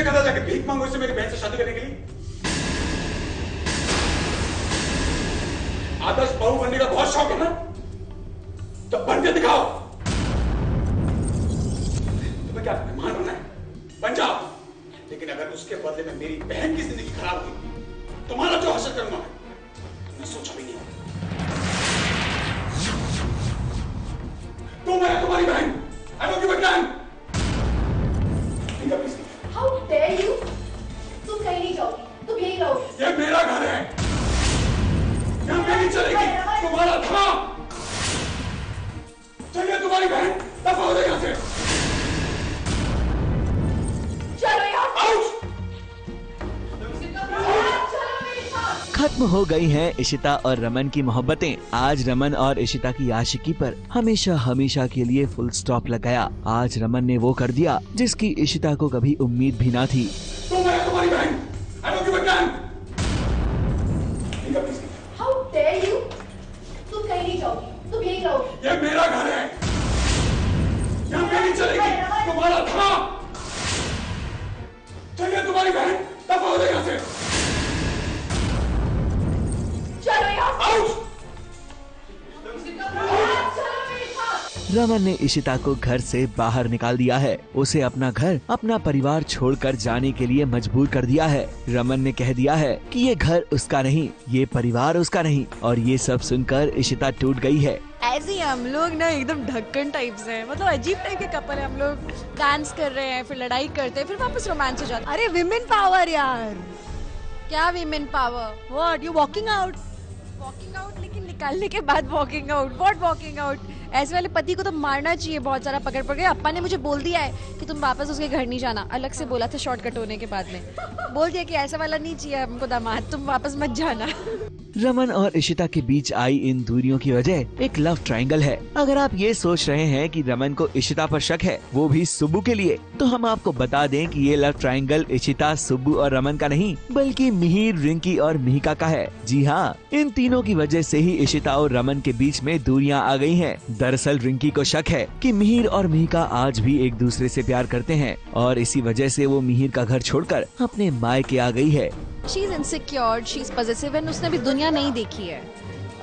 किसने कहा जाके भीख मांगो इससे मेरी बहन से शादी करने के लिए? आदर्श बहू बनने का बहुत शौक है ना, तो बन के दिखाओ। तुम्हें क्या मेहमान बनना है? बन जाओ, लेकिन अगर उसके बदले में मेरी बहन की जिंदगी खराब हुई, तुम्हारा जो हासिल करूंगा तुमने सोचा भी नहीं। तुम है तुम्हारी बहन, I don't give a damn। How dare you? तुम कहीं नहीं जाओगी, तुम यहीं रहोगी। ये मेरा घर है, यहाँ पे नहीं चलेगी तुम्हारा था। चलिए तुम्हारी बहन, दफा हो जाए यहाँ से। चलो यार। आउट। खत्म हो गई हैं इशिता और रमन की मोहब्बतें। आज रमन और इशिता की आशिकी पर हमेशा हमेशा के लिए फुल स्टॉप लग गया। आज रमन ने वो कर दिया जिसकी इशिता को कभी उम्मीद भी ना थी। तुम है तुम्हारी बहन, I don't give a damn। How dare you? तुम कहीं नहीं जाओगी, तुम यहीं रहोगी। ये मेरा घर है, यहाँ पे नहीं चलेगी तुम्हारा था। चलिए तुम्हारी बहन, दफा हो जाए यहाँ से। चलो यार। आउट। रमन ने इशिता को घर से बाहर निकाल दिया है। उसे अपना घर, अपना परिवार छोड़कर जाने के लिए मजबूर कर दिया है। रमन ने कह दिया है कि ये घर उसका नहीं, ये परिवार उसका नहीं। और ये सब सुनकर इशिता टूट गई है। ऐसे ही हम लोग ना एकदम ढक्कन टाइप से हैं, मतलब अजीब टाइप के कपल है। हम लोग डांस कर रहे हैं, फिर लड़ाई करते हैं, फिर वापस रोमांस हो जाता है। अरे विमेन पावर यार। क्या women power? What you walking out? Walking out, लेकिन निकालने के बाद walking out. What walking out? ऐसे वाले पति को तो मारना चाहिए बहुत सारा पकड़ पकड़ के। अप्पा ने मुझे बोल दिया है कि तुम वापस उसके घर नहीं जाना। अलग से बोला था शॉर्टकट होने के बाद में, बोल दिया कि ऐसा वाला नहीं चाहिए हमको दामाद, तुम वापस मत जाना। रमन और इशिता के बीच आई इन दूरियों की वजह एक लव ट्रायंगल है। अगर आप ये सोच रहे हैं कि रमन को इशिता पर शक है, वो भी सुब्बू के लिए, तो हम आपको बता दें कि ये लव ट्रायंगल इशिता, सुब्बू और रमन का नहीं, बल्कि मिहिर, रिंकी और मिहिका का है। जी हाँ, इन तीनों की वजह से ही इशिता और रमन के बीच में दूरियां आ गई हैं। दरअसल रिंकी को शक है कि मिहिर और मिहिका आज भी एक दूसरे से प्यार करते हैं और इसी वजह से वो मिहिर का घर छोड़कर अपने मायके आ गई है। She is insecure, she is positive and उसने अभी दुनिया नहीं देखी है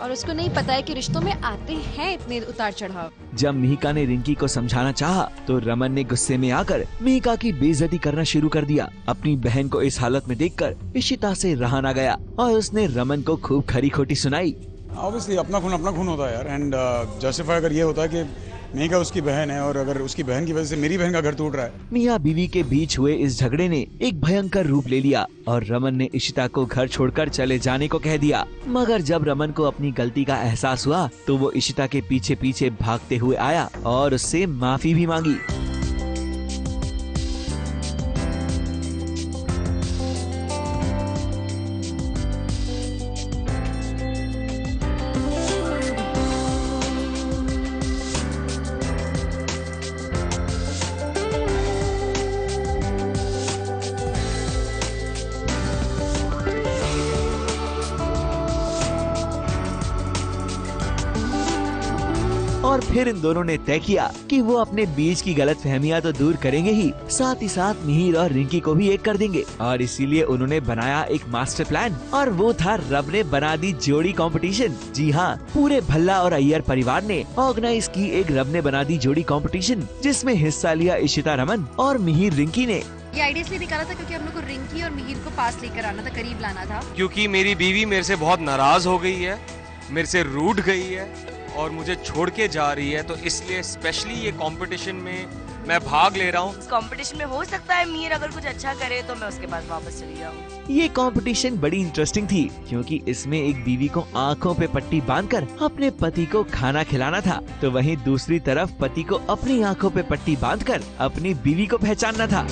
और उसको नहीं पता है कि रिश्तों में आते हैं इतने उतार चढ़ाव। जब मिहिका ने रिंकी को समझाना चाहा, तो रमन ने गुस्से में आकर मिहिका की बेइज्जती करना शुरू कर दिया। अपनी बहन को इस हालत में देखकर इशिता से रहा ना गया और उसने रमन को खूब खरी खोटी सुनाई। ऑब्वियसली अपना खून होता है यार। एंड जस्टिफाई अगर ये होता है कि मिहिका उसकी बहन है और अगर उसकी बहन की वजह से मेरी बहन का घर टूट रहा है। मियां बीवी के बीच हुए इस झगड़े ने एक भयंकर रूप ले लिया और रमन ने इशिता को घर छोड़कर चले जाने को कह दिया। मगर जब रमन को अपनी गलती का एहसास हुआ, तो वो इशिता के पीछे पीछे भागते हुए आया और उससे माफी भी मांगी। और फिर इन दोनों ने तय किया कि वो अपने बीच की गलतफहमियां तो दूर करेंगे ही, साथ ही साथ मिहिर और रिंकी को भी एक कर देंगे। और इसीलिए उन्होंने बनाया एक मास्टर प्लान और वो था रब ने बना दी जोड़ी कंपटीशन। जी हाँ, पूरे भल्ला और अय्यर परिवार ने ऑर्गेनाइज की एक रब ने बना दी जोड़ी कंपटीशन, जिसमें हिस्सा लिया इशिता रमन और मिहिर रिंकी ने। ये आइडिया इसलिए निकाला था क्योंकि हम लोग को रिंकी और मिहिर को पास लेकर आना था, करीब लाना था। क्योंकि मेरी बीवी मेरे से बहुत नाराज हो गई है, मेरे से रूठ गई है और मुझे छोड़ के जा रही है, तो इसलिए स्पेशली ये कंपटीशन में मैं भाग ले रहा हूँ। कंपटीशन में हो सकता है मिहिर अगर कुछ अच्छा करे तो मैं उसके पास वापस चली जाऊँ। ये कंपटीशन बड़ी इंटरेस्टिंग थी क्योंकि इसमें एक बीवी को आंखों पे पट्टी बांधकर अपने पति को खाना खिलाना था, तो वहीं दूसरी तरफ पति को अपनी आंखों पे पट्टी बांधकर अपनी बीवी को पहचानना था।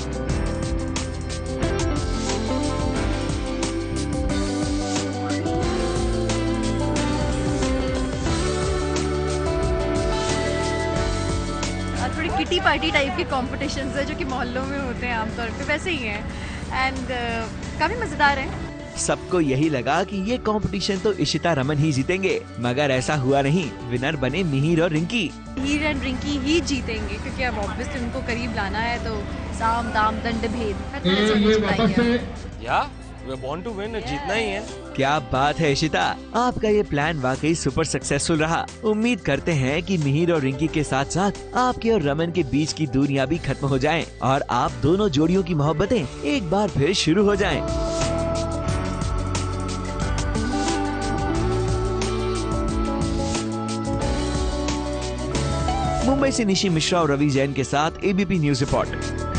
किटी पार्टी टाइप के कॉम्पिटिशन्स है जो कि मोहल्लों में होते हैं आमतौर पे, वैसे ही हैं। एंड काफ़ी मज़ेदार हैं। सबको यही लगा कि ये कंपटीशन तो इशिता रमन ही जीतेंगे, मगर ऐसा हुआ नहीं। विनर बने मिहिर और रिंकी। हीर एंड रिंकी ही जीतेंगे क्योंकि अब ऑब्वियसली उनको करीब लाना है, तो साम दाम दंड भेद हर तरह से उन्हें जिताएंगे। या we are born to win, जीतना ही है। क्या बात है इशिता, आपका ये प्लान वाकई सुपर सक्सेसफुल रहा। उम्मीद करते हैं कि मिहिर और रिंकी के साथ साथ आपके और रमन के बीच की दूरियां भी खत्म हो जाएं और आप दोनों जोड़ियों की मोहब्बतें एक बार फिर शुरू हो जाएं। मुंबई से निशी मिश्रा और रवि जैन के साथ एबीपी न्यूज रिपोर्ट।